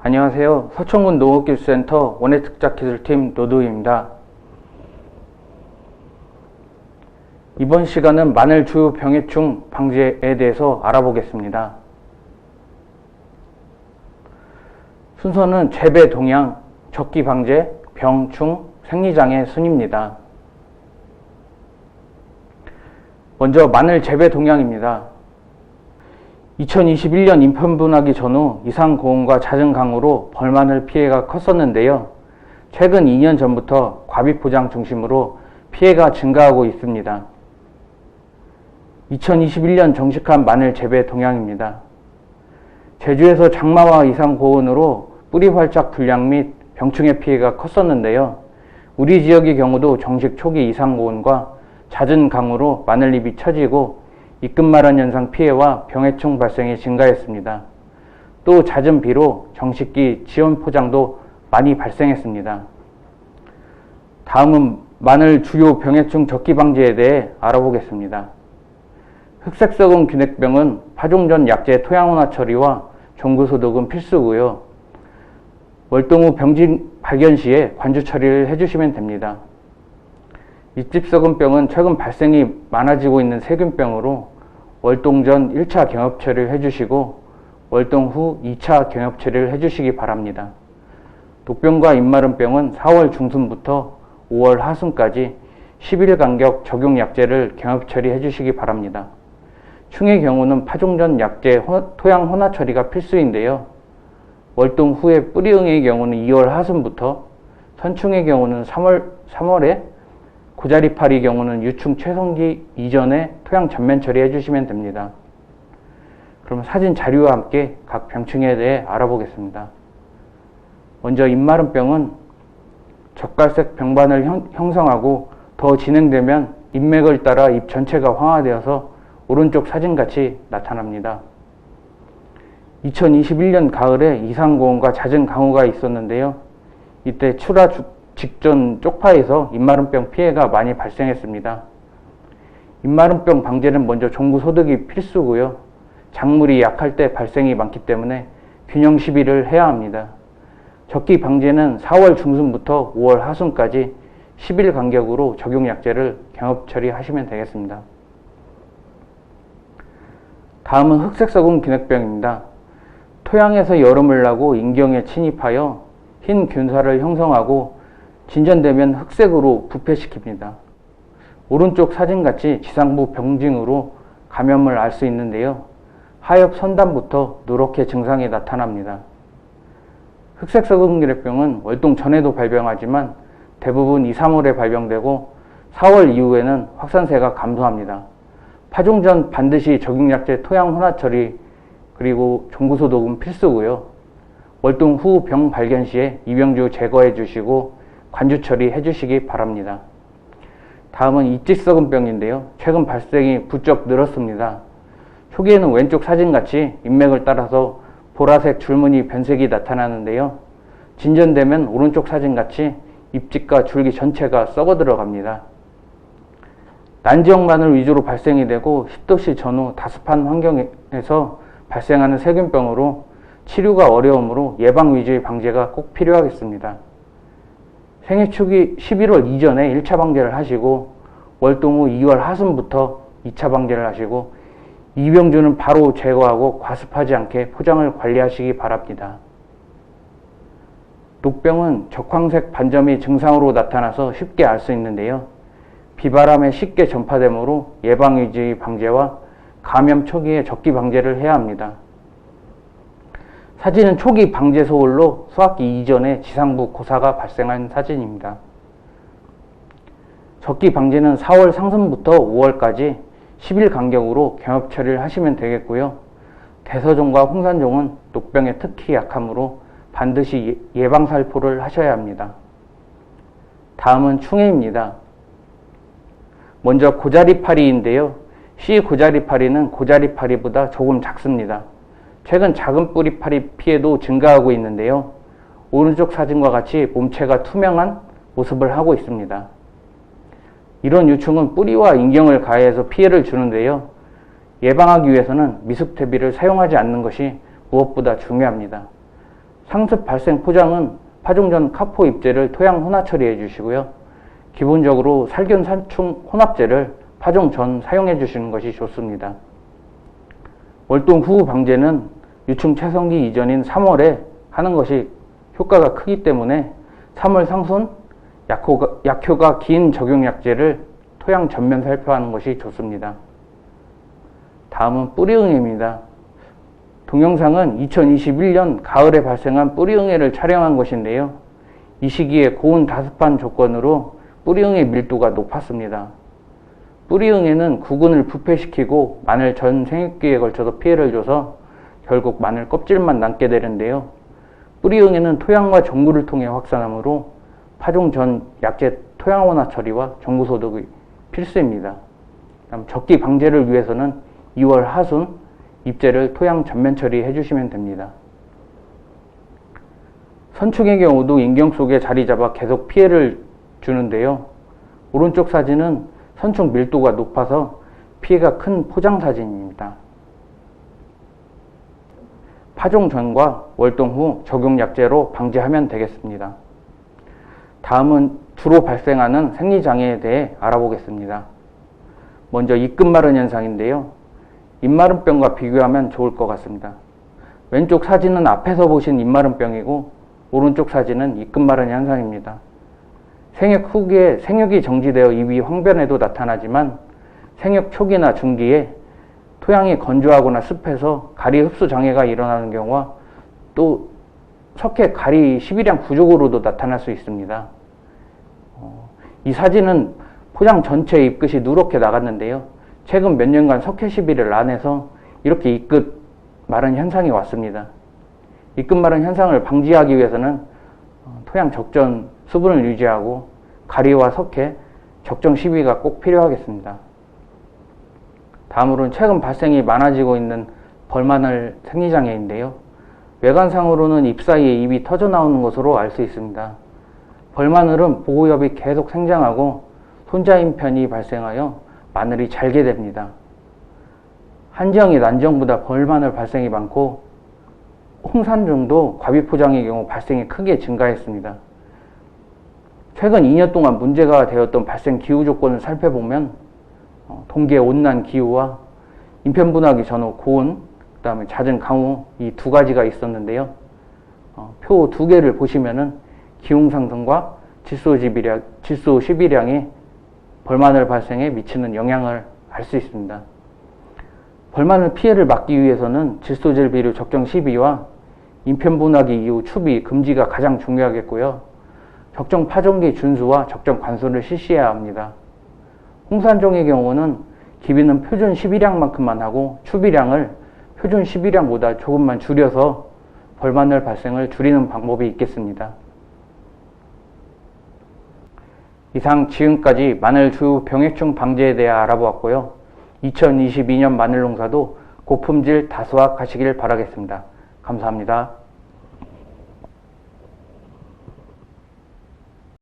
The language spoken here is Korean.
안녕하세요. 서천군 농업기술센터 원예특작기술팀 노도희입니다. 이번 시간은 마늘 주요 병해충 방지에 대해서 알아보겠습니다. 순서는 재배 동향, 적기 방제, 병충, 생리장애 순입니다. 먼저 마늘 재배 동향입니다. 2021년 인편분하기 전후 이상 고온과 잦은 강우로 벌마늘 피해가 컸었는데요. 최근 2년 전부터 과비포장 중심으로 피해가 증가하고 있습니다. 2021년 정식한 마늘 재배 동향입니다. 제주에서 장마와 이상 고온으로 뿌리 활짝 불량 및 병충해 피해가 컸었는데요. 우리 지역의 경우도 정식 초기 이상 고온과 잦은 강우로 마늘잎이 처지고 입금마른 현상 피해와 병해충 발생이 증가했습니다. 또 잦은 비로 정식기 지원 포장도 많이 발생했습니다. 다음은 마늘 주요 병해충 적기 방지에 대해 알아보겠습니다. 흑색썩은 균핵병은 파종 전 약제 토양온화 처리와 종구소독은 필수고요. 월동 후 병진 발견 시에 관주 처리를 해주시면 됩니다. 잎집썩은 병은 최근 발생이 많아지고 있는 세균병으로 월동 전 1차 경협 처리를 해주시고 월동 후 2차 경협 처리를 해주시기 바랍니다. 독병과 잎마른병은 4월 중순부터 5월 하순까지 10일 간격 적용 약제를 경협 처리해 주시기 바랍니다. 충의 경우는 파종 전 약제 토양 혼화 처리가 필수인데요. 월동 후에 뿌리응의 경우는 2월 하순부터, 선충의 경우는 3월에, 고자리파리 경우는 유충 최성기 이전에 토양 전면 처리해 주시면 됩니다. 그럼 사진 자료와 함께 각 병충해에 대해 알아보겠습니다. 먼저 잎마른병은 젓갈색 병반을 형성하고 더 진행되면 잎맥을 따라 잎 전체가 황화되어서 오른쪽 사진같이 나타납니다. 2021년 가을에 이상고온과 잦은 강우가 있었는데요. 이때 출하 직전 쪽파에서 잎마른병 피해가 많이 발생했습니다. 잎마른병 방제는 먼저 종구 소독이 필수고요. 작물이 약할 때 발생이 많기 때문에 균형 시비를 해야 합니다. 적기 방제는 4월 중순부터 5월 하순까지 10일 간격으로 적용 약제를 경협 처리하시면 되겠습니다. 다음은 흑색썩은 균핵병입니다. 토양에서 여름을 나고 인경에 침입하여 흰 균사를 형성하고 진전되면 흑색으로 부패시킵니다. 오른쪽 사진같이 지상부 병증으로 감염을 알 수 있는데요. 하엽 선단부터 누렇게 증상이 나타납니다. 흑색썩은 균핵병은 월동 전에도 발병하지만 대부분 2, 3월에 발병되고 4월 이후에는 확산세가 감소합니다. 파종 전 반드시 적용약제 토양 혼화 처리 그리고 종구소독은 필수고요. 월동 후 병 발견 시에 이병주 제거해 주시고 관주 처리해 주시기 바랍니다. 다음은 잎집썩은 병인데요. 최근 발생이 부쩍 늘었습니다. 초기에는 왼쪽 사진같이 잎맥을 따라서 보라색 줄무늬 변색이 나타나는데요. 진전되면 오른쪽 사진같이 잎집과 줄기 전체가 썩어 들어갑니다. 난지역 마늘 위주로 발생이 되고 10도씨 전후 다습한 환경에서 발생하는 세균병으로 치료가 어려우므로 예방 위주의 방제가 꼭 필요하겠습니다. 생애 초기 11월 이전에 1차 방제를 하시고 월동 후 2월 하순부터 2차 방제를 하시고 이병주는 바로 제거하고 과습하지 않게 포장을 관리하시기 바랍니다. 녹병은 적황색 반점이 증상으로 나타나서 쉽게 알 수 있는데요. 비바람에 쉽게 전파되므로 예방 위주의 방제와 감염 초기에 적기 방제를 해야 합니다. 사진은 초기 방제 소홀로 수확기 이전에 지상부 고사가 발생한 사진입니다. 적기 방제는 4월 상순부터 5월까지 10일 간격으로 경협 처리를 하시면 되겠고요. 대서종과 홍산종은 녹병에 특히 약하므로 반드시 예방 살포를 하셔야 합니다. 다음은 충해입니다. 먼저 고자리파리인데요. 씨 고자리파리는 고자리파리보다 조금 작습니다. 최근 작은 뿌리파리 피해도 증가하고 있는데요. 오른쪽 사진과 같이 몸체가 투명한 모습을 하고 있습니다. 이런 유충은 뿌리와 인경을 가해해서 피해를 주는데요. 예방하기 위해서는 미숙 퇴비를 사용하지 않는 것이 무엇보다 중요합니다. 상습 발생 포장은 파종 전 카포 잎제를 토양 혼합 처리해 주시고요. 기본적으로 살균 살충 혼합제를 파종 전 사용해 주시는 것이 좋습니다. 월동 후 방제는 유충 채성기 이전인 3월에 하는 것이 효과가 크기 때문에 3월 상순 약효가 긴 적용약제를 토양 전면 살포하는 것이 좋습니다. 다음은 뿌리응애입니다. 동영상은 2021년 가을에 발생한 뿌리응애를 촬영한 것인데요. 이 시기에 고온 다습한 조건으로 뿌리응애 밀도가 높았습니다. 뿌리응애는 구근을 부패시키고 마늘 전 생육기에 걸쳐서 피해를 줘서 결국 마늘 껍질만 남게 되는데요. 뿌리응애는 토양과 전구를 통해 확산하므로 파종 전 약제 토양원화 처리와 전구 소독이 필수입니다. 다음 적기 방제를 위해서는 2월 하순 잎제를 토양 전면 처리해 주시면 됩니다. 선충의 경우도 인경 속에 자리 잡아 계속 피해를 주는데요. 오른쪽 사진은 선충 밀도가 높아서 피해가 큰 포장 사진입니다. 파종 전과 월동 후 적용 약제로 방지하면 되겠습니다. 다음은 주로 발생하는 생리장애에 대해 알아보겠습니다. 먼저 입끝 마른 현상인데요. 입마른병과 비교하면 좋을 것 같습니다. 왼쪽 사진은 앞에서 보신 입마른병이고 오른쪽 사진은 입끝 마른 현상입니다. 생육 후기에 생육이 정지되어 입이 황변에도 나타나지만 생육 초기나 중기에 토양이 건조하거나 습해서 가리 흡수 장애가 일어나는 경우와 또 석회 가리 시비량 부족으로도 나타날 수 있습니다. 이 사진은 포장 전체의 잎끝이 누렇게 나갔는데요. 최근 몇 년간 석회 시비를 안 해서 이렇게 잎끝 마른 현상이 왔습니다. 잎끝 마른 현상을 방지하기 위해서는 토양 적정 수분을 유지하고 가리와 석회, 적정 시비가 꼭 필요하겠습니다. 다음으로는 최근 발생이 많아지고 있는 벌마늘 생리장애인데요. 외관상으로는 잎 사이에 잎이 터져 나오는 것으로 알 수 있습니다. 벌마늘은 보호엽이 계속 생장하고 손자임편이 발생하여 마늘이 잘게 됩니다. 한지형이 난지형보다 벌마늘 발생이 많고 홍산종도 과비포장의 경우 발생이 크게 증가했습니다. 최근 2년 동안 문제가 되었던 발생 기후 조건을 살펴보면 동기의 온난 기후와 인편분화기 전후 고온, 그 다음에 잦은 강우 이 두 가지가 있었는데요. 표 두 개를 보시면은 기온 상승과 질소 시비량이 벌마늘 발생에 미치는 영향을 알 수 있습니다. 벌마늘 피해를 막기 위해서는 질소질 비료 적정 시비와 인편분화기 이후 추비 금지가 가장 중요하겠고요. 적정 파종기 준수와 적정 관수를 실시해야 합니다. 홍산종의 경우는 기비는 표준 시비량만큼만 하고 추비량을 표준 시비량보다 조금만 줄여서 벌마늘 발생을 줄이는 방법이 있겠습니다. 이상 지금까지 마늘 주요 병해충 방제에 대해 알아보았고요. 2022년 마늘 농사도 고품질 다수확하시길 바라겠습니다. 감사합니다.